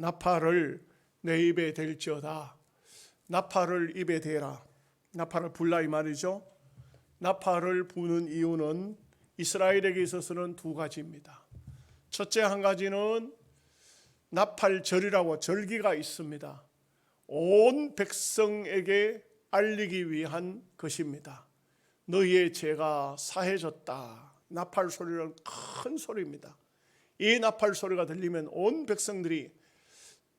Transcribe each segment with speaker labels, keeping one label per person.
Speaker 1: 나팔을 내 입에 댈지어다. 나팔을 입에 대라. 나팔을 불라 이 말이죠. 나팔을 부는 이유는 이스라엘에게 있어서는 두 가지입니다. 첫째 한 가지는 나팔절이라고 절기가 있습니다. 온 백성에게 알리기 위한 것입니다. 너희의 죄가 사해졌다. 나팔 소리는 큰 소리입니다. 이 나팔 소리가 들리면 온 백성들이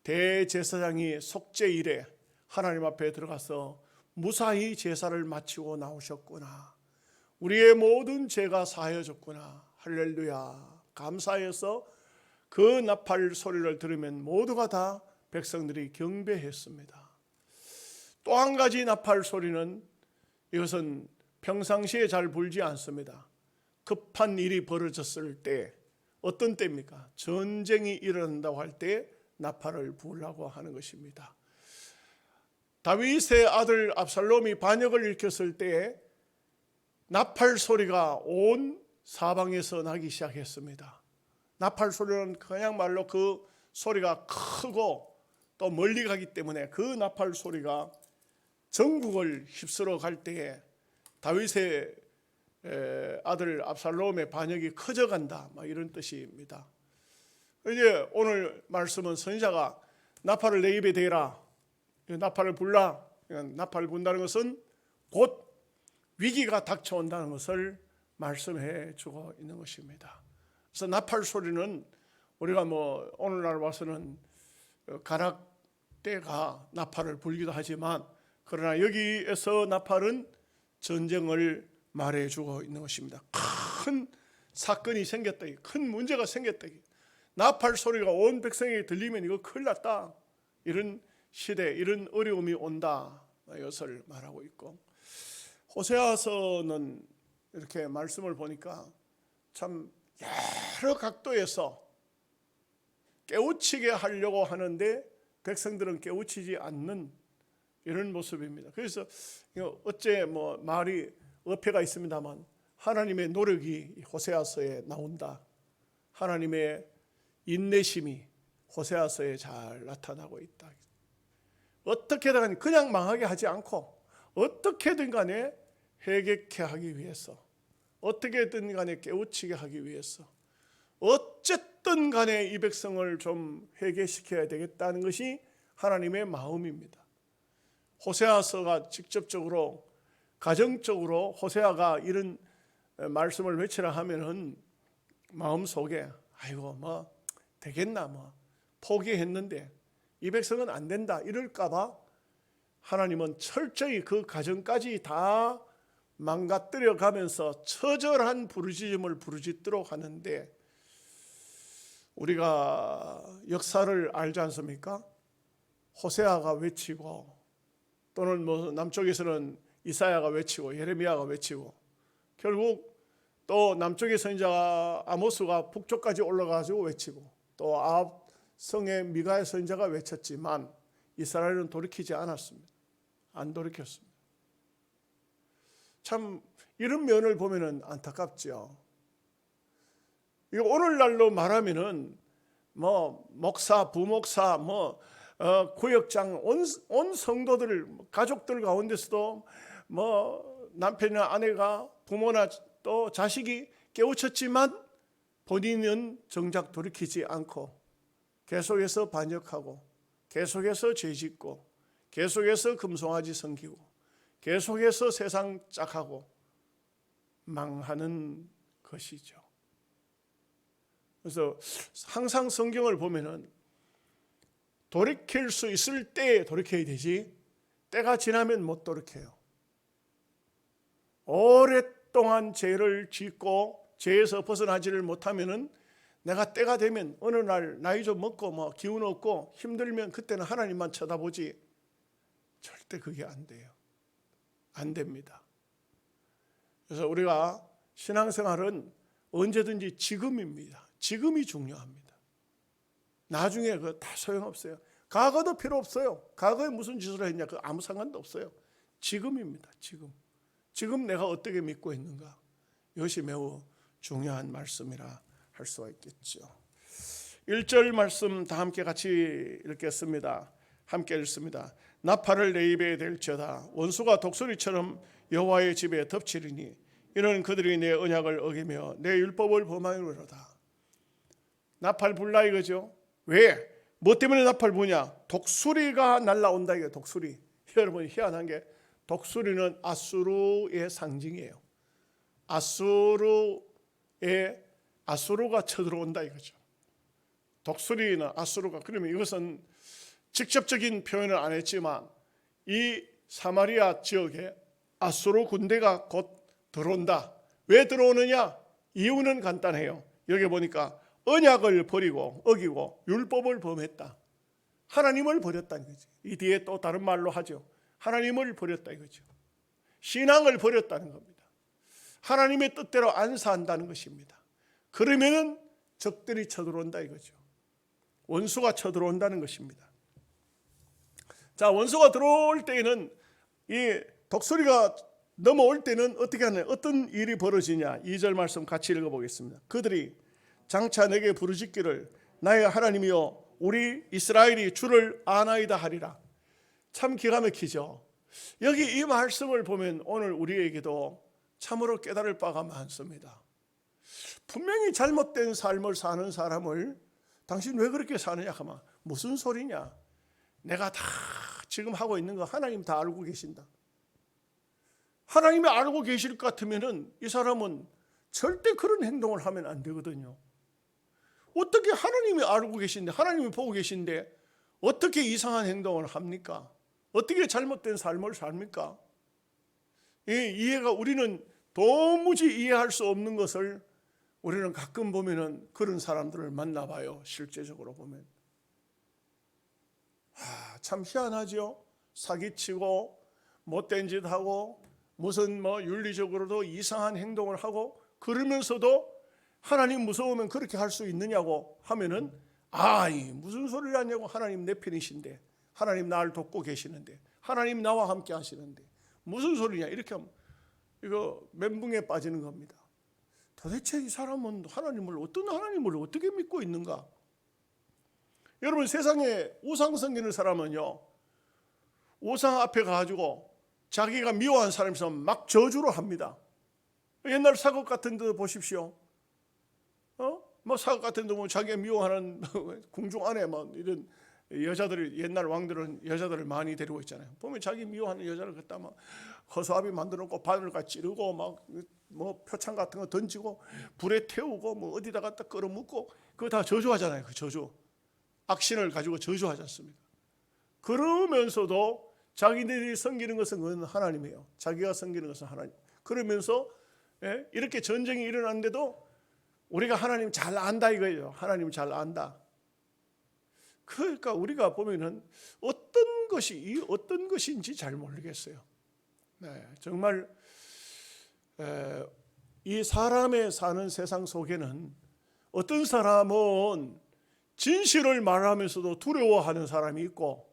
Speaker 1: 대제사장이 속죄일에 하나님 앞에 들어가서 무사히 제사를 마치고 나오셨구나. 우리의 모든 죄가 사해졌구나. 할렐루야. 감사해서 그 나팔 소리를 들으면 모두가 다 백성들이 경배했습니다. 또 한 가지 나팔 소리는 이것은 평상시에 잘 불지 않습니다. 급한 일이 벌어졌을 때, 어떤 때입니까? 전쟁이 일어난다고 할 때 나팔을 부으려고 하는 것입니다. 다윗의 아들 압살롬이 반역을 일으켰을 때 나팔 소리가 온 사방에서 나기 시작했습니다. 나팔 소리는 그냥말로 그 소리가 크고 또 멀리 가기 때문에 그 나팔 소리가 전국을 휩쓸어 갈 때에 다윗의 아들 압살롬의 반역이 커져간다, 이런 뜻입니다. 이제 오늘 말씀은 선지자가 나팔을 내 입에 대라, 나팔을 불라. 나팔을 분다는 것은 곧 위기가 닥쳐온다는 것을 말씀해 주고 있는 것입니다. 그래서 나팔 소리는 우리가 오늘날 와서는 가락대가 나팔을 불기도 하지만, 그러나 여기에서 나팔은 전쟁을 말해주고 있는 것입니다. 큰 사건이 생겼다, 큰 문제가 생겼다, 나팔 소리가 온 백성에게 들리면 이거 큰일 났다, 이런 시대, 이런 어려움이 온다, 이것을 말하고 있고, 호세아서는 이렇게 말씀을 보니까 참 여러 각도에서 깨우치게 하려고 하는데 백성들은 깨우치지 않는 이런 모습입니다. 그래서 어째 말이 어폐가 있습니다만 하나님의 노력이 호세아서에 나온다. 하나님의 인내심이 호세아서에 잘 나타나고 있다. 어떻게든 그냥 망하게 하지 않고 어떻게든 간에 회개케 하기 위해서, 어떻게든 간에 깨우치게 하기 위해서, 어쨌든 간에 이 백성을 좀 회개시켜야 되겠다는 것이 하나님의 마음입니다. 호세아서가 직접적으로, 가정적으로 호세아가 이런 말씀을 외치라 하면은 마음속에 아이고 되겠나, 포기했는데 이 백성은 안 된다 이럴까봐 하나님은 철저히 그 가정까지 다 망가뜨려 가면서 처절한 부르짖음을 부르짖도록 하는데, 우리가 역사를 알지 않습니까? 호세아가 외치고, 또는 남쪽에서는 이사야가 외치고 예레미야가 외치고, 결국 또 남쪽의 선지자 아모스가 북쪽까지 올라가가지고 외치고, 또 아합 성의 미가의 선지자가 외쳤지만 이스라엘은 돌이키지 않았습니다. 안 돌이켰습니다. 참 이런 면을 보면은 안타깝죠. 이거 오늘날로 말하면은 목사, 부목사, 구역장, 온 성도들, 가족들 가운데서도 남편이나 아내가, 부모나 또 자식이 깨우쳤지만 본인은 정작 돌이키지 않고 계속해서 반역하고, 계속해서 죄짓고, 계속해서 금송아지 섬기고, 계속해서 세상 짝하고 망하는 것이죠. 그래서 항상 성경을 보면은 돌이킬 수 있을 때 돌이켜야 되지, 때가 지나면 못 돌이켜요. 오랫동안 죄를 짓고 죄에서 벗어나지를 못하면은 내가 때가 되면 어느 날 나이 좀 먹고 기운 없고 힘들면 그때는 하나님만 쳐다보지, 절대 그게 안 돼요. 안 됩니다. 그래서 우리가 신앙생활은 언제든지 지금입니다. 지금이 중요합니다. 나중에 그거 다 소용없어요. 과거도 필요 없어요. 과거에 무슨 짓을 했냐, 그 아무 상관도 없어요. 지금입니다. 지금 내가 어떻게 믿고 있는가, 이것이 매우 중요한 말씀이라 할 수가 있겠죠. 1절 말씀 다 함께 같이 읽겠습니다. 함께 읽습니다. 나팔을 내 입에 댈지어다. 원수가 독수리처럼 여호와의 집에 덮치리니 이는 그들이 내 언약을 어기며 내 율법을 범하였노라. 나팔 불라 이거죠. 왜? 뭐 때문에 나팔 부냐? 독수리가 날라온다 이거. 독수리. 여러분 희한한 게 독수리는 아수르의 상징이에요. 아수르가 쳐들어온다 이거죠. 독수리는 아수르가. 그러면 이것은 직접적인 표현을 안 했지만 이 사마리아 지역에 아수르 군대가 곧 들어온다. 왜 들어오느냐? 이유는 간단해요. 여기 보니까 언약을 버리고 어기고 율법을 범했다. 하나님을 버렸다는 거지. 이 뒤에 또 다른 말로 하죠. 하나님을 버렸다 이거죠. 신앙을 버렸다는 겁니다. 하나님의 뜻대로 안 산다는 것입니다. 그러면은 적들이 쳐들어온다 이거죠. 원수가 쳐들어온다는 것입니다. 자, 원수가 들어올 때에는 이 독수리가 넘어올 때는 어떻게 하냐? 어떤 일이 벌어지냐? 2절 말씀 같이 읽어보겠습니다. 그들이 장차 내게 부르짖기를 나의 하나님이여 우리 이스라엘이 주를 아나이다 하리라. 참 기가 막히죠. 여기 이 말씀을 보면 오늘 우리에게도 참으로 깨달을 바가 많습니다. 분명히 잘못된 삶을 사는 사람을 당신 왜 그렇게 사느냐 하면 무슨 소리냐? 내가 다 지금 하고 있는 거 하나님 다 알고 계신다. 하나님이 알고 계실 것 같으면은 이 사람은 절대 그런 행동을 하면 안 되거든요. 어떻게 하나님이 알고 계신데, 하나님이 보고 계신데 어떻게 이상한 행동을 합니까? 어떻게 잘못된 삶을 삽니까? 이해가 우리는 도무지 이해할 수 없는 것을 우리는 가끔 보면은 그런 사람들을 만나봐요. 실제적으로 보면 참 희한하죠. 사기치고 못된 짓 하고 무슨 윤리적으로도 이상한 행동을 하고 그러면서도 하나님 무서우면 그렇게 할 수 있느냐고 하면은 무슨 소리를 하냐고. 하나님 내 편이신데, 하나님 나를 돕고 계시는데, 하나님 나와 함께 하시는데 무슨 소리냐 이렇게 하면 이거 멘붕에 빠지는 겁니다. 도대체 이 사람은 어떤 하나님을 어떻게 믿고 있는가? 여러분 세상에 우상 섬기는 사람은요, 우상 앞에 가가지고 자기가 미워한 사람이 있으면 막 저주를 합니다. 옛날 사극 같은 데 보십시오. 사극 같은 데 보면 자기가 미워하는 궁중 안에 이런 여자들이, 옛날 왕들은 여자들을 많이 데리고 있잖아요. 보면 자기 미워하는 여자를 갖다 막 허수아비 만들어 놓고 바늘과 찌르고 표창 같은 거 던지고 불에 태우고 어디다 갖다 끌어묻고 그거 다 저주하잖아요. 그 저주. 악신을 가지고 저주하지 않습니까? 그러면서도 자기들이 섬기는 것은 그건 하나님이에요. 자기가 섬기는 것은 하나님. 그러면서 이렇게 전쟁이 일어났는데도 우리가 하나님 잘 안다 이거예요. 하나님 잘 안다. 그러니까 우리가 보면은 어떤 것인지 잘 모르겠어요. 정말 이 사람의 사는 세상 속에는 어떤 사람은 진실을 말하면서도 두려워하는 사람이 있고,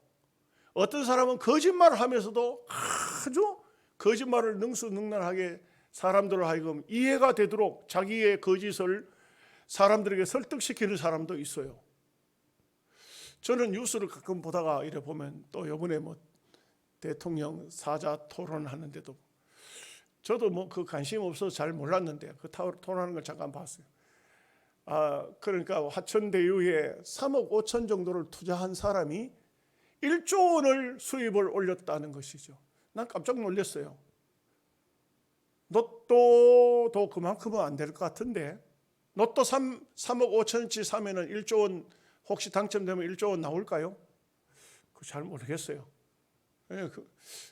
Speaker 1: 어떤 사람은 거짓말을 하면서도 아주 거짓말을 능수능란하게 사람들을 하여금 이해가 되도록 자기의 거짓을 사람들에게 설득시키는 사람도 있어요. 저는 뉴스를 가끔 보다가 이래 보면 또 이번에 대통령 사자 토론하는데도 저도 그 관심 없어서 잘 몰랐는데 그 토론하는 걸 잠깐 봤어요. 그러니까 화천대유에 3억 5천 정도를 투자한 사람이 1조 원을 수입을 올렸다는 것이죠. 난 깜짝 놀랐어요. 로또도 그만큼은 안 될 것 같은데 로또 3억 5천치 사면은 1조 원, 혹시 당첨되면 1조 원 나올까요? 잘 모르겠어요.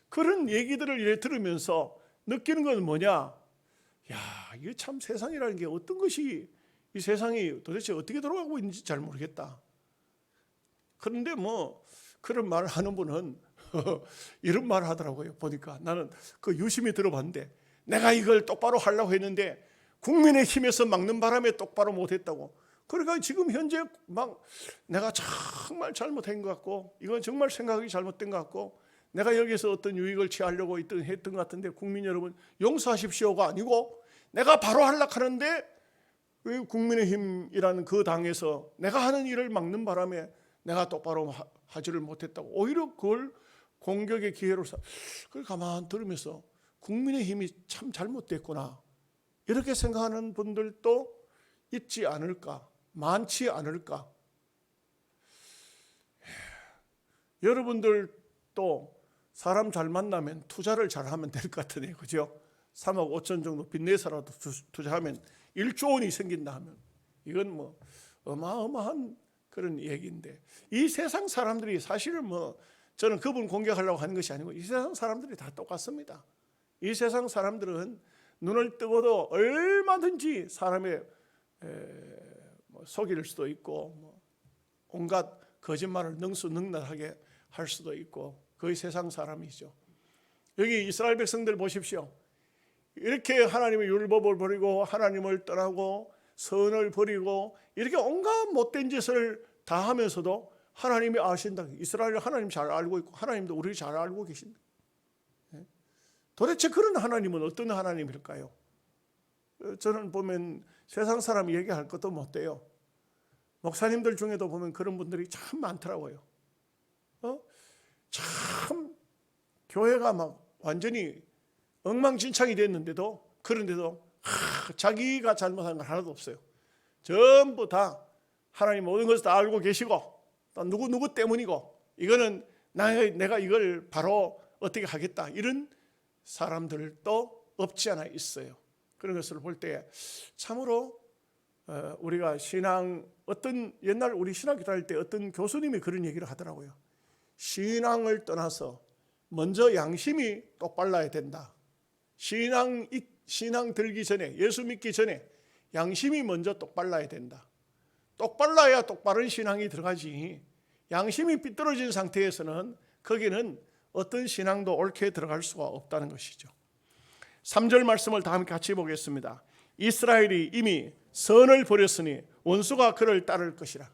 Speaker 1: 그런 얘기들을 들으면서 느끼는 건 뭐냐? 이게 참 세상이라는 게 어떤 것이, 이 세상이 도대체 어떻게 돌아가고 있는지 잘 모르겠다. 그런데 그런 말을 하는 분은 이런 말을 하더라고요. 보니까 나는 유심히 들어봤는데, 내가 이걸 똑바로 하려고 했는데 국민의힘에서 막는 바람에 똑바로 못했다고. 그러니까 지금 현재 내가 정말 잘못한 것 같고, 이건 정말 생각이 잘못된 것 같고, 내가 여기서 어떤 유익을 취하려고 했던 것 같은데 국민 여러분 용서하십시오가 아니고, 내가 바로 하려고 하는데 국민의힘이라는 그 당에서 내가 하는 일을 막는 바람에 내가 똑바로 하지를 못했다고 오히려 그걸 공격의 기회로 그걸 가만 들으면서 국민의힘이 참 잘못됐구나 이렇게 생각하는 분들도 있지 않을까, 많지 않을까. 여러분들도 사람 잘 만나면 투자를 잘하면 될 것 같으네요, 그죠? 3억 5천 정도 빚내서라도 투자하면 1조 원이 생긴다 하면 이건 뭐 어마어마한 그런 얘기인데, 이 세상 사람들이 사실은 뭐 저는 그분 공격하려고 하는 것이 아니고 이 세상 사람들이 다 똑같습니다. 이 세상 사람들은 눈을 뜨고도 얼마든지 사람의 속일 수도 있고 온갖 거짓말을 능수능란하게 할 수도 있고 거의 세상 사람이죠. 여기 이스라엘 백성들 보십시오. 이렇게 하나님의 율법을 버리고 하나님을 떠나고 선을 버리고 이렇게 온갖 못된 짓을 다 하면서도 하나님이 아신다. 이스라엘 하나님 잘 알고 있고 하나님도 우리를 잘 알고 계신다. 도대체 그런 하나님은 어떤 하나님일까요? 저는 보면 세상 사람 얘기할 것도 못 돼요. 목사님들 중에도 보면 그런 분들이 참 많더라고요. 참 교회가 막 완전히 엉망진창이 됐는데도 그런데도 자기가 잘못한 건 하나도 없어요. 전부 다 하나님 모든 것을 다 알고 계시고 또 누구 때문이고 이거는 내가 이걸 바로 어떻게 하겠다 이런 사람들도 없지 않아 있어요. 그런 것을 볼 때 참으로 우리가 옛날 우리 신학교 다닐 때 어떤 교수님이 그런 얘기를 하더라고요. 신앙을 떠나서 먼저 양심이 똑발라야 된다. 신앙 들기 전에, 예수 믿기 전에 양심이 먼저 똑발라야 된다. 똑발라야 똑바른 신앙이 들어가지. 양심이 삐뚤어진 상태에서는 거기는 어떤 신앙도 옳게 들어갈 수가 없다는 것이죠. 3절 말씀을 다 함께 같이 보겠습니다. 이스라엘이 이미 선을 버렸으니 원수가 그를 따를 것이라.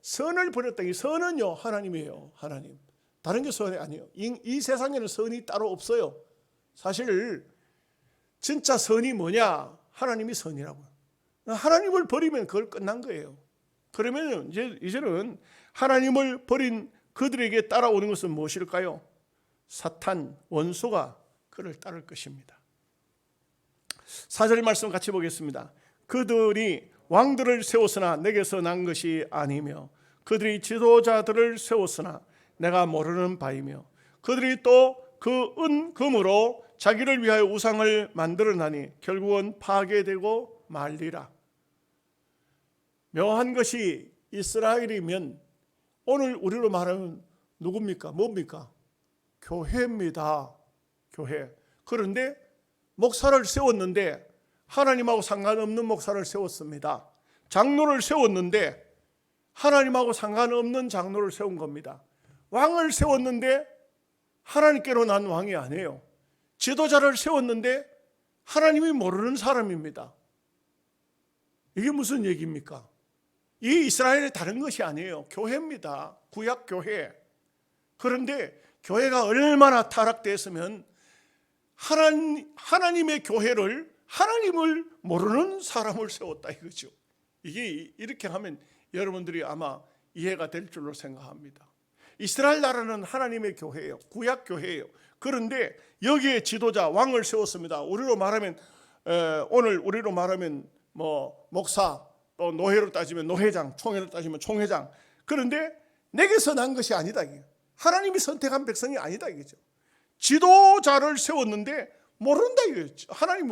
Speaker 1: 선을 버렸다. 이 선은요 하나님이에요. 하나님. 다른 게 선이 아니에요. 이 세상에는 선이 따로 없어요. 사실 진짜 선이 뭐냐? 하나님이 선이라고요. 하나님을 버리면 그걸 끝난 거예요. 그러면 이제는 하나님을 버린 그들에게 따라오는 것은 무엇일까요? 사탄, 원수가 그를 따를 것입니다. 4절 말씀 같이 보겠습니다. 그들이 왕들을 세웠으나 내게서 난 것이 아니며 그들이 지도자들을 세웠으나 내가 모르는 바이며 그들이 또 그 은금으로 자기를 위하여 우상을 만들어나니 결국은 파괴되고 말리라. 묘한 것이 이스라엘이면 오늘 우리로 말하면 누굽니까? 뭡니까? 교회입니다. 교회. 그런데 목사를 세웠는데 하나님하고 상관없는 목사를 세웠습니다. 장로를 세웠는데 하나님하고 상관없는 장로를 세운 겁니다. 왕을 세웠는데 하나님께로 난 왕이 아니에요. 지도자를 세웠는데 하나님이 모르는 사람입니다. 이게 무슨 얘기입니까? 이 이스라엘이 다른 것이 아니에요. 교회입니다. 구약 교회. 그런데 교회가 얼마나 타락됐으면 하나님의 교회를 하나님을 모르는 사람을 세웠다 이거죠. 이게 이렇게 하면 여러분들이 아마 이해가 될 줄로 생각합니다. 이스라엘 나라는 하나님의 교회예요. 구약 교회예요. 그런데 여기에 지도자 왕을 세웠습니다. 우리로 말하면 오늘 우리로 말하면 뭐 목사, 또 노회로 따지면 노회장, 총회로 따지면 총회장. 그런데 내게서 난 것이 아니다. 하나님이 선택한 백성이 아니다 이거죠. 지도자를 세웠는데 모른다 이거죠. 하나님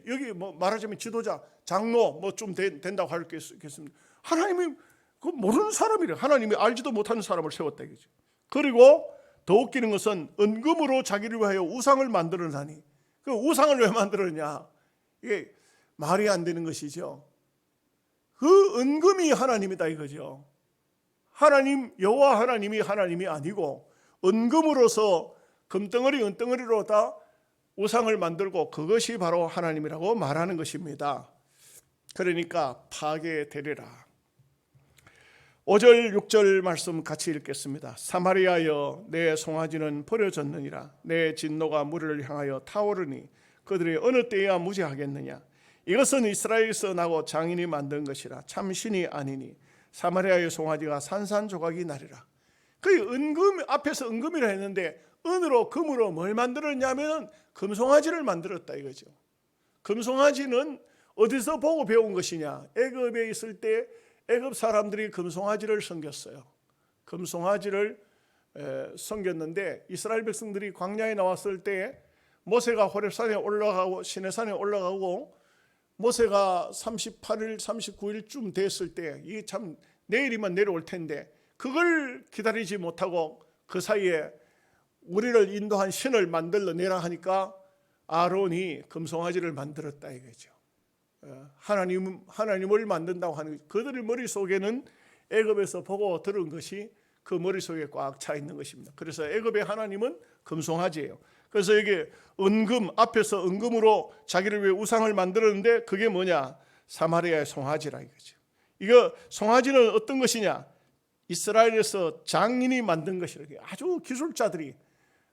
Speaker 1: 여기 뭐 말하자면 지도자, 장로 뭐 좀 된다고 할 게 있겠습니다. 하나님이 그 모르는 사람이래. 하나님이 알지도 못하는 사람을 세웠다 이거죠. 그리고 더 웃기는 것은 은금으로 자기를 위하여 우상을 만들어나니 그 우상을 왜 만들었냐? 이게 말이 안 되는 것이죠. 그 은금이 하나님이다 이거죠. 하나님 여호와 하나님이 하나님이 아니고 은금으로서 금덩어리 은덩어리로 다 우상을 만들고 그것이 바로 하나님이라고 말하는 것입니다. 그러니까 파괴되리라. 5절 6절 말씀 같이 읽겠습니다. 사마리아여 내 송아지는 버려졌느니라. 내 진노가 무리를 향하여 타오르니 그들이 어느 때에야 무죄하겠느냐. 이것은 이스라엘에서 나고 장인이 만든 것이라 참신이 아니니 사마리아의 송아지가 산산조각이 나리라. 그 은금 앞에서 은금이라 했는데 은으로 금으로 뭘 만들었냐면 금송아지를 만들었다 이거죠. 금송아지는 어디서 보고 배운 것이냐? 애굽에 있을 때 애굽 사람들이 금송아지를 섬겼어요. 금송아지를 섬겼는데 이스라엘 백성들이 광야에 나왔을 때 모세가 호렙산에 올라가고 시내산에 올라가고 모세가 38일 39일쯤 됐을 때 이 참 내일이면 내려올 텐데 그걸 기다리지 못하고 그 사이에 우리를 인도한 신을 만들어 내라 하니까 아론이 금송아지를 만들었다 이거죠. 하나님을 만든다고 하는 그들의 머릿속에는 애굽에서 보고 들은 것이 그 머릿속에 꽉 차 있는 것입니다. 그래서 애굽의 하나님은 금송아지예요. 그래서 이게 은금 앞에서 은금으로 자기를 위해 우상을 만들었는데 그게 뭐냐? 사마리아의 송아지라 이거죠. 이거 송아지는 어떤 것이냐? 이스라엘에서 장인이 만든 것이라. 아주 기술자들이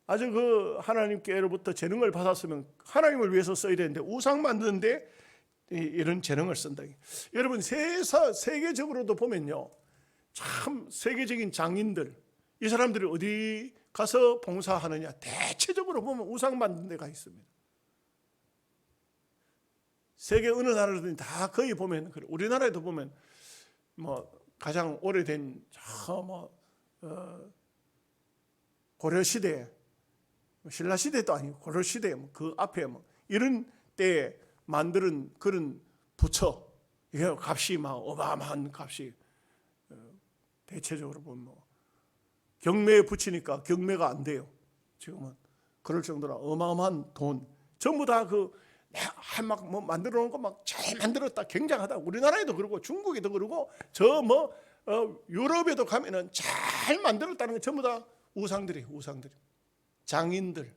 Speaker 1: 아주 그 하나님께로부터 재능을 받았으면 하나님을 위해서 써야 되는데 우상 만드는데 이런 재능을 쓴다. 여러분 세계적으로도 보면요, 참 세계적인 장인들 이 사람들이 어디 가서 봉사하느냐? 대체적으로 보면 우상 만드는 데가 있습니다. 세계 어느 나라든 다 거의 보면 그래. 우리나라에도 보면 뭐 가장 오래된 고려 시대, 신라 시대도 아니고 고려 시대 그 앞에 이런 때에 만드는 그런 부처, 이게 값이 막 어마어마한 값이 대체적으로 보면 경매에 붙이니까 경매가 안 돼요. 지금은 그럴 정도로 어마어마한 돈 전부 다 막 뭐 만들어 놓은 거 막 잘 만들었다 굉장하다. 우리나라에도 그러고 중국에도 그러고 유럽에도 가면은 잘 만들었다는 게 전부 다 우상들이 장인들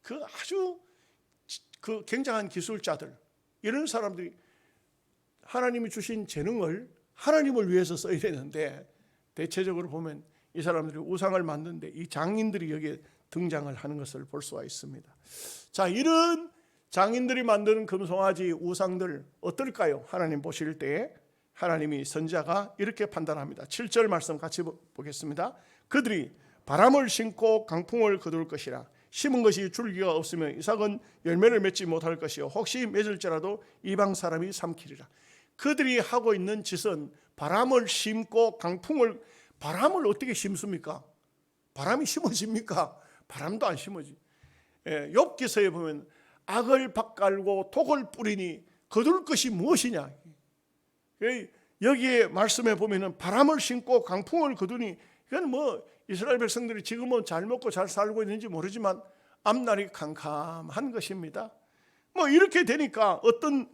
Speaker 1: 그 아주 그 굉장한 기술자들 이런 사람들이 하나님이 주신 재능을 하나님을 위해서 써야 되는데 대체적으로 보면 이 사람들이 우상을 만드는데 이 장인들이 여기에 등장을 하는 것을 볼 수가 있습니다. 자, 이런 장인들이 만드는 금송아지 우상들 어떨까요? 하나님 보실 때 하나님이 선지자가 이렇게 판단합니다. 7절 말씀 같이 보겠습니다. 그들이 바람을 심고 강풍을 거둘 것이라. 심은 것이 줄기가 없으면 이삭은 열매를 맺지 못할 것이요 혹시 맺을지라도 이방 사람이 삼키리라. 그들이 하고 있는 짓은 바람을 심고 바람을 어떻게 심습니까? 바람이 심어집니까? 바람도 안 심어지. 욥기서에 보면 악을 밭갈고 독을 뿌리니 거둘 것이 무엇이냐? 여기에 말씀에 보면은 바람을 심고 강풍을 거두니 이건 뭐 이스라엘 백성들이 지금은 잘 먹고 잘 살고 있는지 모르지만 앞날이 캄캄한 것입니다. 뭐 이렇게 되니까 어떤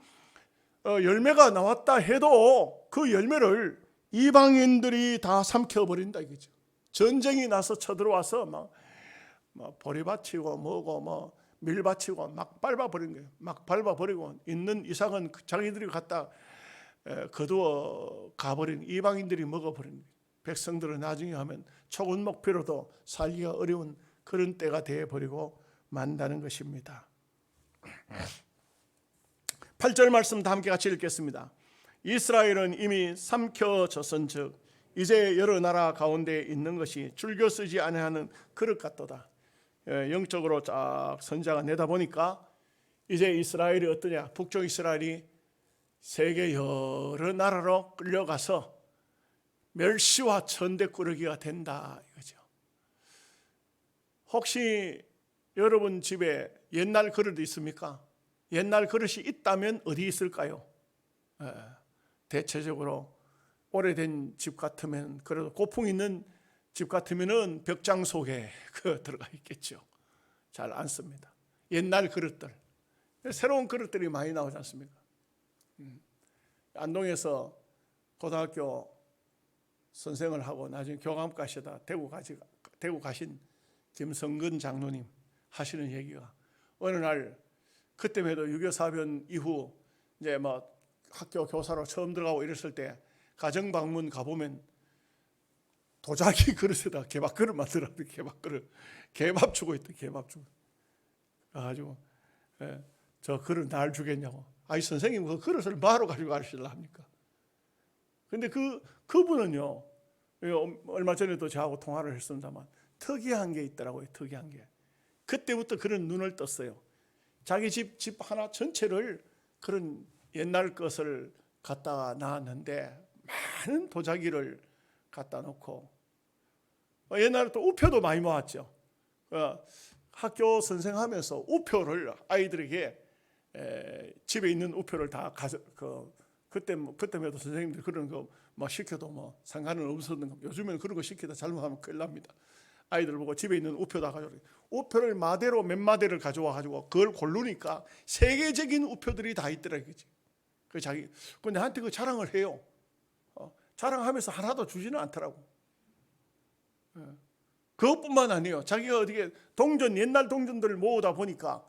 Speaker 1: 열매가 나왔다 해도 그 열매를 이방인들이 다 삼켜버린다 이거죠. 전쟁이 나서 쳐들어와서 막 보리밭이고 뭐고 밀밭이고 막 밟아버린 거예요. 막 밟아버리고 있는 이삭은 자기들이 갖다 거두어 가버린 이방인들이 먹어버린 거예요. 백성들은 나중에 하면 초근목표로도 살기가 어려운 그런 때가 되어버리고 만다는 것입니다. 8절 말씀 다 함께 같이 읽겠습니다. 이스라엘은 이미 삼켜졌은즉 이제 여러 나라 가운데 있는 것이 줄겨 쓰지 아니하는 그릇 같도다. 영적으로 쫙 선자가 내다보니까 이제 이스라엘이 어떠냐? 북쪽 이스라엘이 세계 여러 나라로 끌려가서 멸시와 천대꾸러기가 된다 이거죠. 혹시 여러분 집에 옛날 그릇이 있습니까? 옛날 그릇이 있다면 어디 있을까요? 대체적으로 오래된 집 같으면 그래도 고풍 있는 집 같으면은 벽장 속에 들어가 있겠죠. 잘 안 씁니다. 옛날 그릇들, 새로운 그릇들이 많이 나오지 않습니까? 안동에서 고등학교 선생을 하고 나중에 교감 가시다 대구 가신 김성근 장로님 하시는 얘기가 어느 날 그때만 해도 6.25 사변 이후 이제 막 학교 교사로 처음 들어가고 이랬을 때 가정 방문 가보면 도자기 그릇에다 개밥 그릇 만들었는데 개밥 그릇 개밥 주고 있다. 개밥 주고 그래가지고 저 그릇 날 주겠냐고 아이 선생님 그 그릇을 뭐하러 가지고 가시려 합니까? 근데 그분은요, 얼마 전에도 저하고 통화를 했습니다만 특이한 게 있더라고요. 특이한 게. 그때부터 그런 눈을 떴어요. 자기 집 하나 전체를 그런 옛날 것을 갖다가 놨는데 많은 도자기를 갖다 놓고, 옛날에 또 우표도 많이 모았죠. 학교 선생하면서 우표를 아이들에게 집에 있는 우표를 다 그때마다 선생님들 그런 거 뭐 시켜도 뭐 상관은 없었는 거. 요즘에는 그런 거 시키다 잘못하면 큰일 납니다. 아이들 보고 집에 있는 우표 다 가져오래. 우표를 마대로 몇 마대를 가져와 가지고 그걸 고르니까 세계적인 우표들이 다 있더라 그지. 그 자기 근데 나한테 그 자랑을 해요. 자랑하면서 하나도 주지는 않더라고. 그것뿐만 아니에요. 자기가 어떻게 옛날 동전들을 모으다 보니까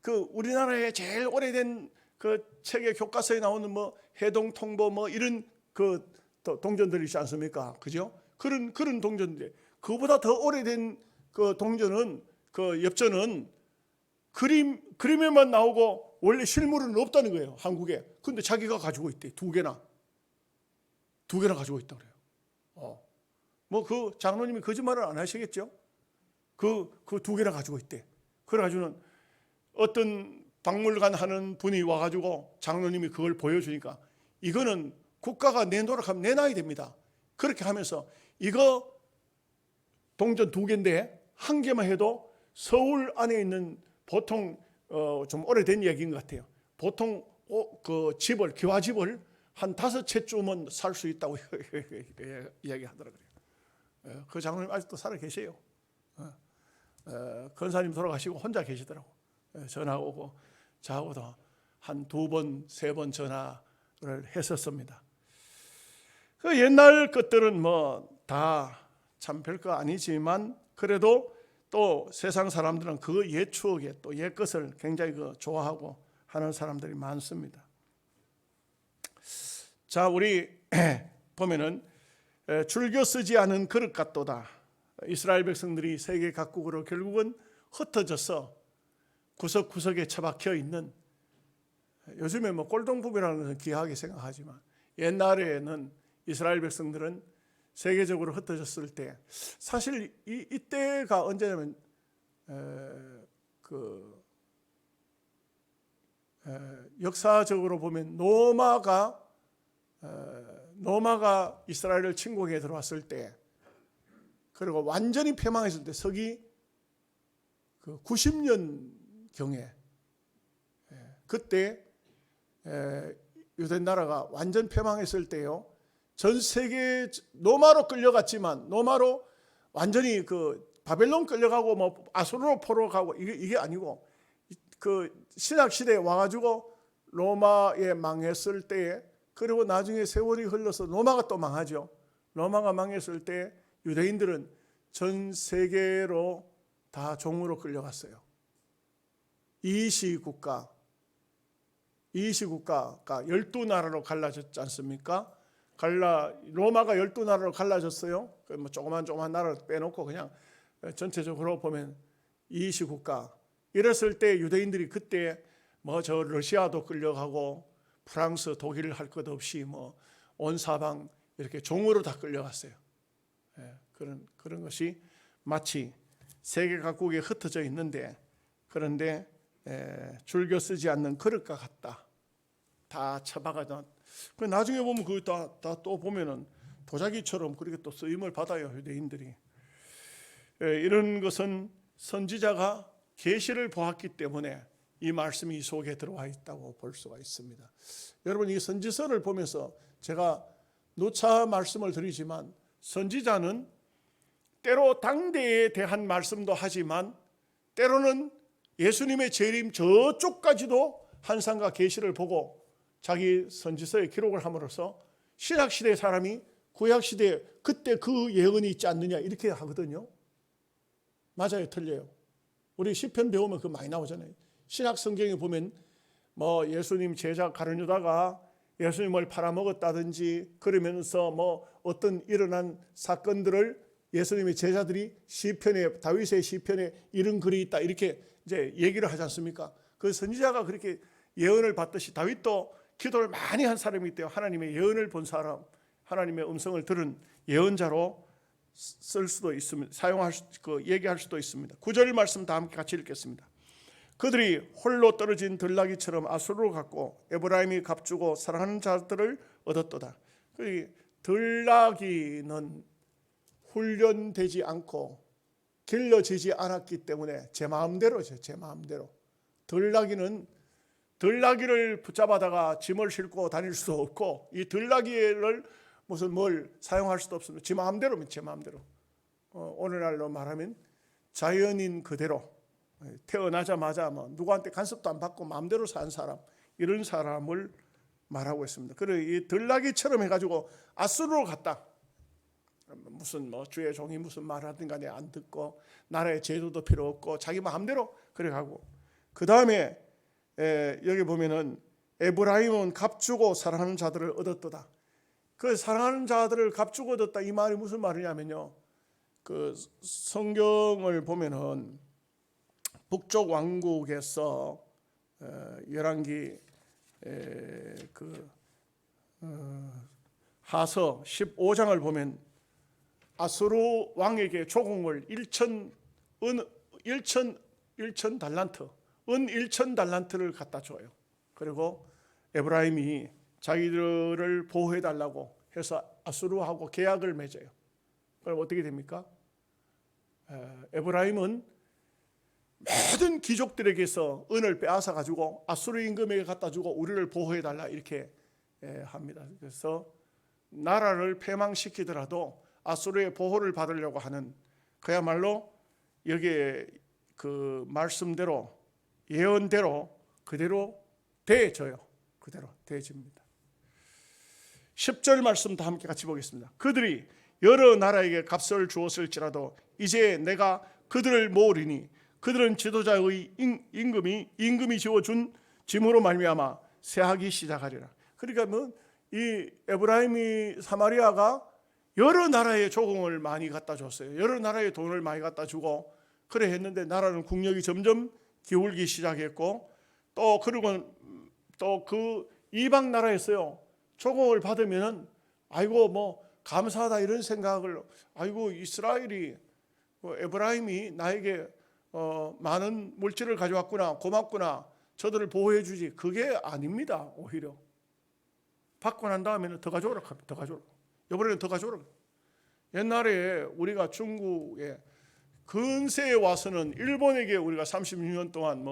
Speaker 1: 그 우리나라의 제일 오래된 그 책의 교과서에 나오는 뭐 해동통보 뭐 이런 그 동전들이 있지 않습니까? 그죠? 그런 동전들. 그보다 더 오래된 그 동전은 그 엽전은 그림에만 나오고 원래 실물은 없다는 거예요. 한국에. 근데 자기가 가지고 있대. 두 개나 가지고 있다 그래요. 뭐 그 장로님이 거짓말을 안 하시겠죠? 그 두 개나 가지고 있대. 그래가지고는 어떤 박물관 하는 분이 와가지고 장로님이 그걸 보여주니까 이거는 국가가 내놓으라 하면 내놔야 됩니다. 그렇게 하면서 이거 동전 두 개인데 한 개만 해도 서울 안에 있는 보통 좀 오래된 얘기인 것 같아요. 보통 그 기와집을 한 5채쯤은 살 수 있다고 이야기하더라고요. 그 장로님 아직도 살아 계세요. 권사님 돌아가시고 혼자 계시더라고. 전화 오고 저하고도 한 2번, 3번 전화를 했었습니다. 그 옛날 것들은 뭐 다 참 별거 아니지만 그래도 또 세상 사람들은 그 옛 추억에 또 옛 것을 굉장히 좋아하고 하는 사람들이 많습니다. 자, 우리 보면은 줄겨 쓰지 않은 그릇 같도다. 이스라엘 백성들이 세계 각국으로 결국은 흩어져서 구석구석에 처박혀 있는, 요즘에 뭐 꼴동품이라는 것은 귀하게 생각하지만 옛날에는 이스라엘 백성들은 세계적으로 흩어졌을 때 사실 이때가 언제냐면 역사적으로 보면 노마가 이스라엘을 침공해 들어왔을 때, 그리고 완전히 패망했을 때 서기 90년 경에 그때 유대 나라가 완전 패망했을 때요, 전 세계 노마로 끌려갔지만 노마로 완전히 바벨론 끌려가고 뭐 아수르로 포로 가고 이게 아니고 그 신약 시대에 와가지고 로마에 망했을 때에, 그리고 나중에 세월이 흘러서 로마가 또 망하죠. 로마가 망했을 때 유대인들은 전 세계로 다 종으로 끌려갔어요. 이시국가가 12나라로 갈라졌지 않습니까? 로마가 12나라로 갈라졌어요. 뭐 조그만 나라를 빼놓고 그냥 전체적으로 보면 이시국가. 이랬을 때 유대인들이 그때 뭐 저 러시아도 끌려가고 프랑스, 독일 할 것 없이 뭐 온 사방 이렇게 종으로 다 끌려갔어요. 그런 것이 마치 세계 각국에 흩어져 있는데, 그런데 줄겨 쓰지 않는 그릇과 같다. 다 처박아져. 나중에 보면 그 다 또 보면은 도자기처럼 그렇게 또 쓰임을 받아요, 유대인들이. 이런 것은 선지자가 계시를 보았기 때문에 이 말씀이 이 속에 들어와 있다고 볼 수가 있습니다. 여러분, 이 선지서를 보면서 제가 누차 말씀을 드리지만, 선지자는 때로 당대에 대한 말씀도 하지만 때로는 예수님의 재림 저쪽까지도 환상과 계시를 보고 자기 선지서에 기록을 함으로써 신약시대 사람이 구약시대에 그때 그 예언이 있지 않느냐 이렇게 하거든요. 맞아요, 틀려요? 우리 시편 배우면 그거 많이 나오잖아요. 신약 성경에 보면 뭐 예수님 제자 가룟 유다가 예수님을 팔아먹었다든지 그러면서 뭐 어떤 일어난 사건들을 예수님의 제자들이 시편에, 다윗의 시편에 이런 글이 있다 이렇게 이제 얘기를 하지 않습니까? 그 선지자가 그렇게 예언을 받듯이 다윗도 기도를 많이 한 사람이기 때문에 하나님의 예언을 본 사람, 하나님의 음성을 들은 예언자로 쓸 수도 있습니다. 얘기할 수도 있습니다. 9절 말씀 다 함께 같이 읽겠습니다. 그들이 홀로 떨어진 들나귀처럼 아수르로 갔고 에브라임이 값주고 사랑하는 자들을 얻었도다. 들나귀는 훈련되지 않고 길러지지 않았기 때문에 제 마음대로죠. 제 마음대로. 들나귀를 붙잡아다가 짐을 싣고 다닐 수도 없고 이 들나귀를 무슨 뭘 사용할 수도 없습니다. 제 마음대로면 제 마음대로. 오늘날로 말하면 자연인 그대로 태어나자마자 뭐 누구한테 간섭도 안 받고 마음대로 사는 사람, 이런 사람을 말하고 있습니다. 그래 이 들나귀처럼 해가지고 아수르로 갔다. 무슨 뭐 주의 종이 무슨 말하든 간에 안 듣고 나라의 제도도 필요 없고 자기 마음대로 그래 가고, 그 다음에 여기 보면은 에브라임은 값주고 사랑하는 자들을 얻었도다. 그 사랑하는 자들을 값주고 얻었다, 이 말이 무슨 말이냐면요, 그 성경을 보면은 북쪽 왕국에서 열왕기 하서 15장을 보면 아수르 왕에게 조공을 1천 달란트, 은 1천 달란트를 갖다 줘요. 그리고 에브라임이 자기들을 보호해달라고 해서 아수르하고 계약을 맺어요. 그럼 어떻게 됩니까? 에브라임은 모든 귀족들에게서 은을 빼앗아 가지고 아수르 임금에게 갖다 주고 우리를 보호해달라 이렇게 합니다. 그래서 나라를 패망시키더라도 아수르의 보호를 받으려고 하는, 그야말로 여기에 그 말씀대로 예언대로 그대로 대해져요. 그대로 대해집니다. 10절 말씀 다 함께 같이 보겠습니다. 그들이 여러 나라에게 값을 주었을지라도 이제 내가 그들을 모으리니 그들은 지도자의 임금이 지어준 짐으로 말미암아 세하기 시작하리라. 그러니까 뭐 이 에브라임이 사마리아가 여러 나라에 조공을 많이 갖다 줬어요. 여러 나라에 돈을 많이 갖다 주고 그래 했는데 나라는 국력이 점점 기울기 시작했고, 또 그리고 또 그 이방 나라에서요 조공을 받으면은 아이고 뭐 감사하다 이런 생각을, 아이고 이스라엘이 에브라임이 나에게 많은 물질을 가져왔구나, 고맙구나, 저들을 보호해 주지, 그게 아닙니다. 오히려 받고 난 다음에는 더 가져오라 합니다. 더 가져오라. 이번에는 더 가져오라. 옛날에 우리가 중국에 근세에 와서는 일본에게 우리가 36년 동안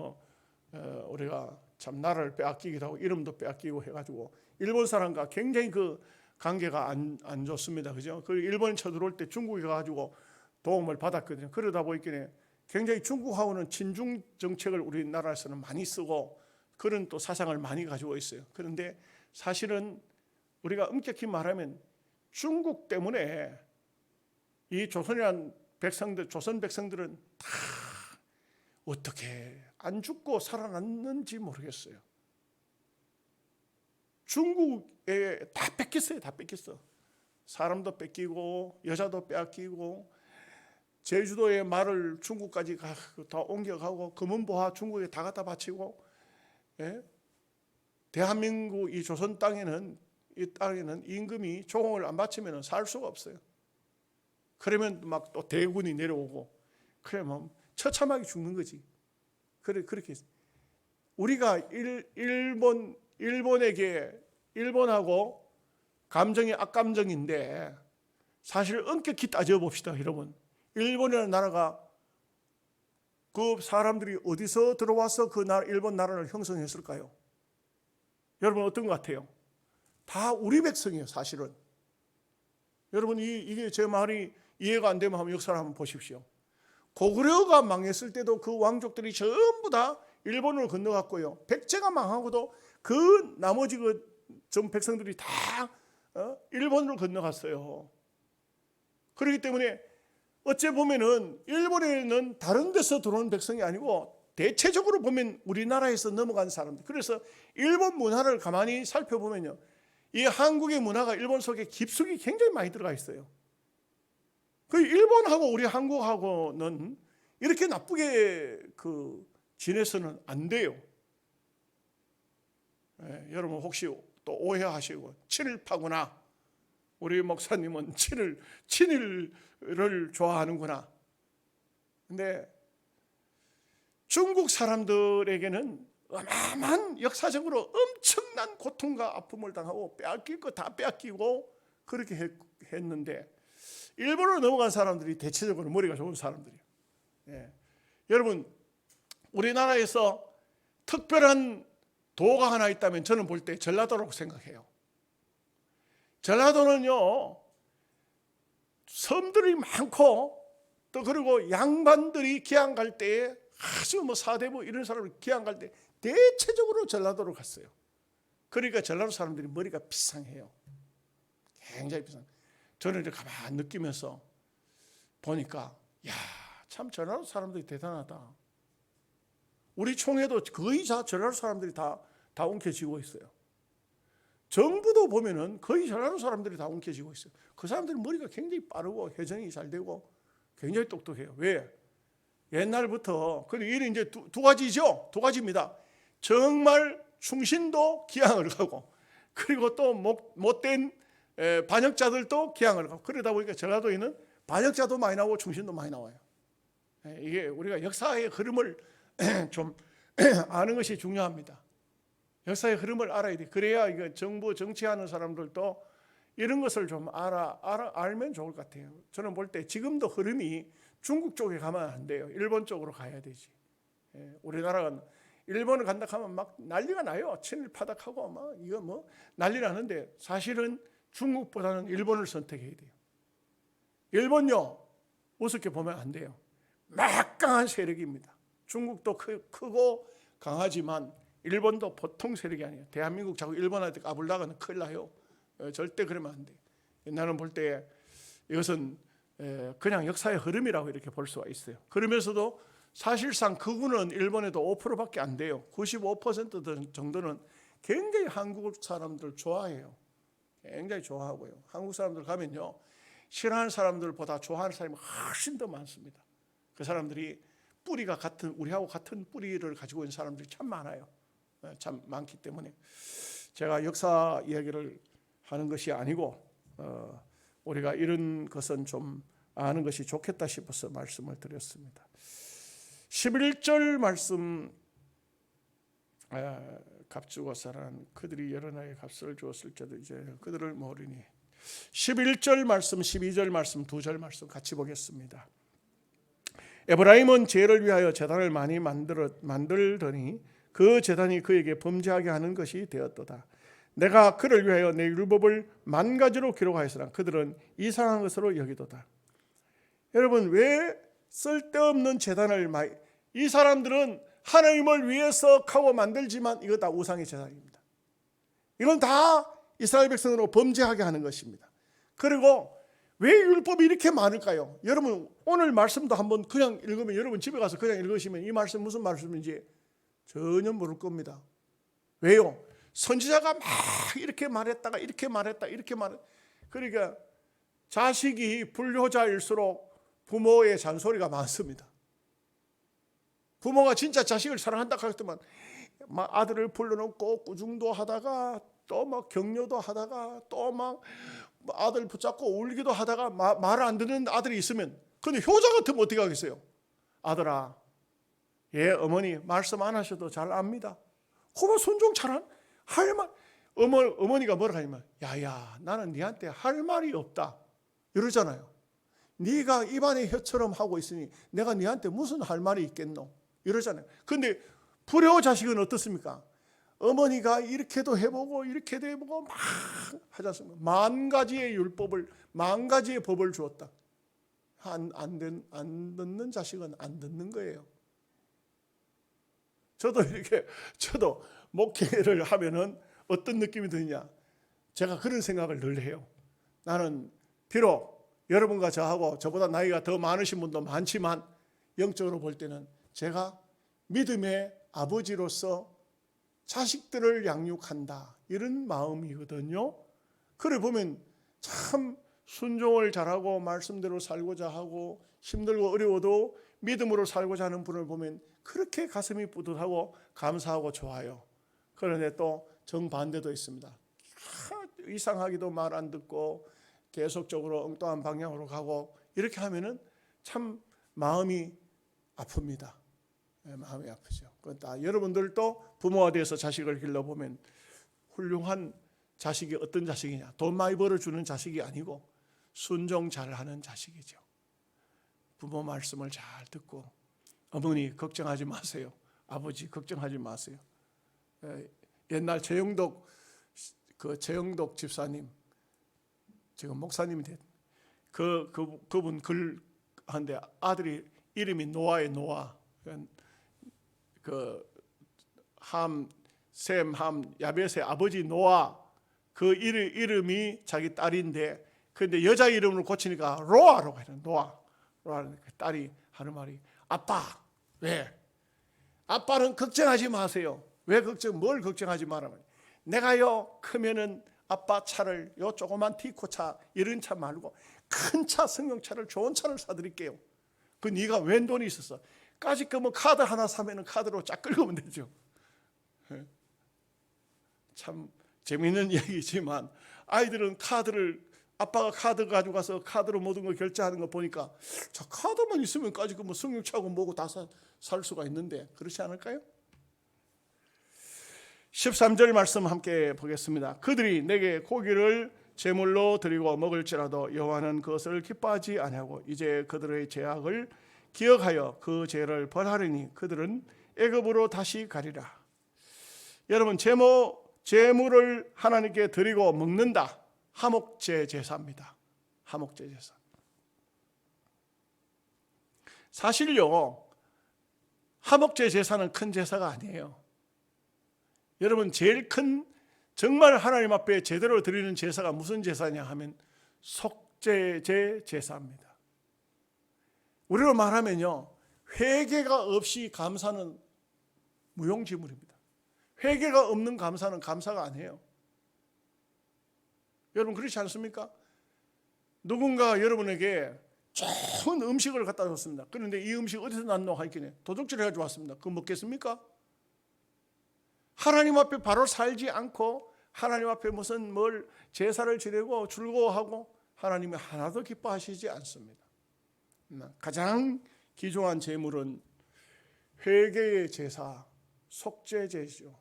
Speaker 1: 우리가 참 나라를 빼앗기기도 하고 이름도 빼앗기고 해가지고 일본 사람과 굉장히 그 관계가 안 좋습니다. 그죠? 그 일본이 쳐들어올 때 중국에 가가지고 도움을 받았거든요. 그러다 보니까 굉장히 중국하고는 친중 정책을 우리나라에서는 많이 쓰고 그런 또 사상을 많이 가지고 있어요. 그런데 사실은 우리가 엄격히 말하면 중국 때문에 이 조선이란 조선 백성들은 다 어떻게 안 죽고 살아났는지 모르겠어요. 중국에 다 뺏겼어요. 다 뺏겼어. 사람도 뺏기고 여자도 빼앗기고, 제주도의 말을 중국까지 다 옮겨가고 금은보화 중국에 다 갖다 바치고, 대한민국 이 조선 땅에는 임금이 조공을 안 바치면 살 수가 없어요. 그러면 막 또 대군이 내려오고 그러면 처참하게 죽는 거지. 그렇게 우리가 일본하고 감정이 악감정인데 사실 엄격히 따져봅시다. 여러분, 일본이라는 나라가 그 사람들이 어디서 들어와서 그 일본 나라를 형성했을까요? 여러분 어떤 것 같아요? 다 우리 백성이에요. 사실은. 여러분 이게 제 말이 이해가 안 되면 한번 역사를 한번 보십시오. 고구려가 망했을 때도 그 왕족들이 전부 다 일본으로 건너갔고요. 백제가 망하고도 그 나머지 전 백성들이 다 일본으로 건너갔어요. 그렇기 때문에 어째 보면은 일본에는 다른 데서 들어온 백성이 아니고 대체적으로 보면 우리나라에서 넘어간 사람들. 그래서 일본 문화를 가만히 살펴보면요, 이 한국의 문화가 일본 속에 깊숙이 굉장히 많이 들어가 있어요. 그 일본하고 우리 한국하고는 이렇게 나쁘게 지내서는 안 돼요. 여러분 혹시 또 오해하시고 친일파구나. 우리 목사님은 친일을 좋아하는구나. 근데 중국 사람들에게는 어마어마한 역사적으로 엄청난 고통과 아픔을 당하고 빼앗길 거 다 빼앗기고 그렇게 했는데 일본으로 넘어간 사람들이 대체적으로 머리가 좋은 사람들이에요. 여러분 우리나라에서 특별한 도가 하나 있다면 저는 볼 때 전라도라고 생각해요. 전라도는요 섬들이 많고 또 그리고 양반들이 기양 갈 때에 아주 사대부 이런 사람들 기양 갈 때 대체적으로 전라도로 갔어요. 그러니까 전라도 사람들이 머리가 비상해요. 굉장히 비상. 저는 이렇게 가만히 느끼면서 보니까 참 전라도 사람들이 대단하다. 우리 총회도 거의 다 전라도 사람들이 다 움켜쥐고 있어요. 정부도 보면은 거의 전라도 사람들이 다 움켜쥐고 있어요. 그 사람들은 머리가 굉장히 빠르고 회전이 잘 되고 굉장히 똑똑해요. 왜? 옛날부터 이는 이제 두 가지죠. 두 가지입니다. 정말 충신도 기양을 가고 그리고 또 못된 반역자들도 기양을 가고 그러다 보니까 전라도에는 반역자도 많이 나오고 충신도 많이 나와요. 이게 우리가 역사의 흐름을 좀 아는 것이 중요합니다. 역사의 흐름을 알아야 돼. 그래야 이거 정부 정치하는 사람들도 이런 것을 좀 알면 좋을 것 같아요. 저는 볼 때 지금도 흐름이 중국 쪽에 가면 안 돼요. 일본 쪽으로 가야 되지. 우리나라가 일본을 간다 하면 막 난리가 나요. 친일파닥하고 막 이거 난리 나는데 사실은 중국보다는 일본을 선택해야 돼요. 일본요 우습게 보면 안 돼요. 막강한 세력입니다. 중국도 크고 강하지만 일본도 보통 세력이 아니에요. 대한민국 자꾸 일본한테 까불다가는 큰일 나요. 절대 그러면 안 돼요. 나는 볼 때 이것은 그냥 역사의 흐름이라고 이렇게 볼 수가 있어요. 그러면서도 사실상 그군은 일본에도 5%밖에 안 돼요. 95% 정도는 굉장히 한국 사람들 좋아해요. 굉장히 좋아하고요. 한국 사람들 가면요 싫어하는 사람들보다 좋아하는 사람이 훨씬 더 많습니다. 그 사람들이 뿌리가 같은 우리하고 같은 뿌리를 가지고 있는 사람들이 참 많아요. 참 많기 때문에 제가 역사 이야기를 하는 것이 아니고 우리가 이런 것은 좀 아는 것이 좋겠다 싶어서 말씀을 드렸습니다. 11절 말씀 값주고 살아난 그들이 여러 나라에 값을 주었을 때도 이제 그들을 모르니 11절 말씀 12절 말씀 2절 말씀 같이 보겠습니다. 에브라임은 죄를 위하여 제단을 많이 만들더니 그 제단이 그에게 범죄하게 하는 것이 되었도다. 내가 그를 위하여 내 율법을 만 가지로 기록하였으나 그들은 이상한 것으로 여기도다. 여러분 왜 쓸데없는 제단을 이 사람들은 하나님을 위해서 하고 만들지만 이거 다 우상의 제단입니다. 이건 다 이스라엘 백성으로 범죄하게 하는 것입니다. 그리고 왜 율법이 이렇게 많을까요? 여러분 오늘 말씀도 한번 그냥 읽으면 여러분 집에 가서 그냥 읽으시면 이 말씀 무슨 말씀인지 전혀 모를 겁니다. 왜요? 선지자가 막 이렇게 말했다가 이렇게 말했다 이렇게 말했다. 그러니까 자식이 불효자일수록 부모의 잔소리가 많습니다. 부모가 진짜 자식을 사랑한다 하였더만 막 아들을 불러놓고 꾸중도 하다가 또 막 격려도 하다가 또 막 아들 붙잡고 울기도 하다가 말을 안 듣는 아들이 있으면 근데 효자 같으면 어떻게 하겠어요? 아들아 어머니 말씀 안 하셔도 잘 압니다. 그만 순종 잘한 할 말 어머니가 뭐라 하냐면 야야 나는 네한테 할 말이 없다 이러잖아요. 네가 입안에 혀처럼 하고 있으니 내가 네한테 무슨 할 말이 있겠노 이러잖아요. 근데 불효 자식은 어떻습니까? 어머니가 이렇게도 해보고 이렇게도 해보고 막 하지 않습니까? 만 가지의 율법을 만 가지의 법을 주었다. 안 듣는 자식은 안 듣는 거예요. 저도 목회를 하면은 어떤 느낌이 드느냐? 제가 그런 생각을 늘 해요. 나는 비록 여러분과 저하고 저보다 나이가 더 많으신 분도 많지만 영적으로 볼 때는 제가 믿음의 아버지로서 자식들을 양육한다 이런 마음이거든요. 그래 보면 참 순종을 잘하고 말씀대로 살고자 하고 힘들고 어려워도 믿음으로 살고자 하는 분을 보면 그렇게 가슴이 뿌듯하고 감사하고 좋아요. 그런데 또 정반대도 있습니다. 이상하기도 말 안 듣고 계속적으로 엉뚱한 방향으로 가고 이렇게 하면은 참 마음이 아픕니다. 마음이 아프죠. 그러니까 여러분들도 부모가 돼서 자식을 길러보면 훌륭한 자식이 어떤 자식이냐? 돈 많이 벌어주는 자식이 아니고 순종 잘하는 자식이죠. 부모 말씀을 잘 듣고 어머니 걱정하지 마세요. 아버지 걱정하지 마세요. 옛날 최영독 집사님 지금 목사님이 됐. 그분 글 한데 아들이 이름이 노아의 노아. 셈, 함, 야벳의 아버지 노아 그 이름이 자기 딸인데 그런데 여자 이름을 고치니까 로아라고 해요. 로아는 그 딸이 하는 말이 아빠 왜? 아빠는 걱정하지 마세요. 왜 뭘 걱정하지 말아요? 내가요 크면은 아빠 차를 요 조그만 티코차 이런 차 말고 큰 차 승용차를 좋은 차를 사드릴게요. 그 네가 웬 돈이 있었어? 까짓 거면 카드 하나 사면은 카드로 쫙 긁으면 되죠. 참 재미있는 이야기지만 아이들은 아빠가 카드 가지고 가서 카드로 모든 걸 결제하는 거 보니까 저 카드만 있으면 까짓 거면 승용차고 뭐고 다 살 수가 있는데 그렇지 않을까요? 13절 말씀 함께 보겠습니다. 그들이 내게 고기를 제물로 드리고 먹을지라도 여호와는 그것을 기뻐하지 아니하고 이제 그들의 죄악을 기억하여 그 죄를 벌하리니 그들은 애굽으로 다시 가리라. 여러분 제물을 하나님께 드리고 먹는다. 하목제 제사입니다. 하목제 제사. 사실요 하목제 제사는 큰 제사가 아니에요. 여러분 제일 큰 정말 하나님 앞에 제대로 드리는 제사가 무슨 제사냐 하면 속죄제 제사입니다. 우리로 말하면요 회개가 없이 감사는 무용지물입니다. 회개가 없는 감사는 감사가 아니에요. 여러분 그렇지 않습니까? 누군가 여러분에게 좋은 음식을 갖다 줬습니다. 그런데 이 음식 어디서 났노 하기는 도둑질 해가지고 왔습니다. 그거 먹겠습니까? 하나님 앞에 바로 살지 않고 하나님 앞에 무슨 뭘 제사를 지내고 즐거워하고 하나님이 하나도 기뻐하시지 않습니다. 가장 귀중한 제물은 회개의 제사, 속죄제죠.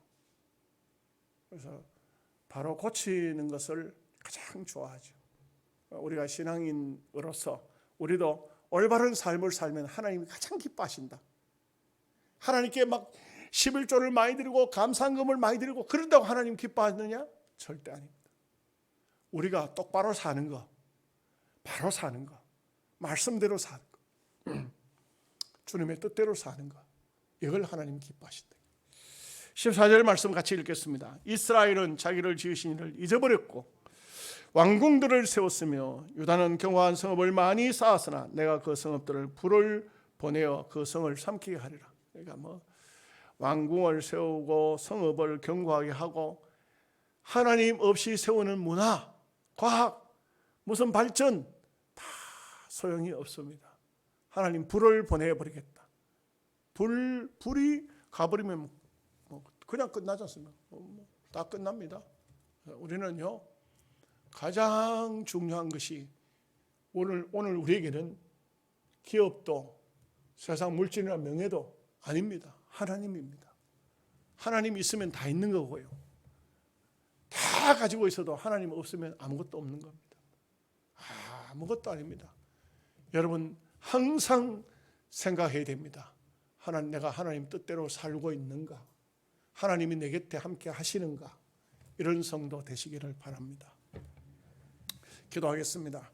Speaker 1: 그래서 바로 고치는 것을 가장 좋아하죠. 우리가 신앙인으로서 우리도 올바른 삶을 살면 하나님이 가장 기뻐하신다. 하나님께 막 11조를 많이 드리고 감사금을 많이 드리고 그런다고 하나님 기뻐하느냐? 절대 아닙니다. 우리가 똑바로 사는 거, 바로 사는 거, 말씀대로 사는 거, 주님의 뜻대로 사는 거, 이걸 하나님 기뻐하신다. 14절 말씀 같이 읽겠습니다. 이스라엘은 자기를 지으신 이를 잊어버렸고 왕궁들을 세웠으며 유다는 견고한 성읍을 많이 쌓았으나 내가 그 성읍들을 불을 보내어 그 성을 삼키게 하리라. 그러니까 왕궁을 세우고 성읍을 견고하게 하고 하나님 없이 세우는 문화, 과학, 무슨 발전 다 소용이 없습니다. 하나님 불을 보내버리겠다. 불이 가버리면 그냥 끝나지 않습니까? 다 끝납니다. 우리는요 가장 중요한 것이 오늘 우리에게는 기업도 세상 물질이나 명예도 아닙니다. 하나님입니다. 하나님 있으면 다 있는 거고요. 다 가지고 있어도 하나님 없으면 아무것도 없는 겁니다. 아무것도 아닙니다. 여러분 항상 생각해야 됩니다. 내가 하나님 뜻대로 살고 있는가? 하나님이 내 곁에 함께 하시는가? 이런 성도 되시기를 바랍니다. 기도하겠습니다.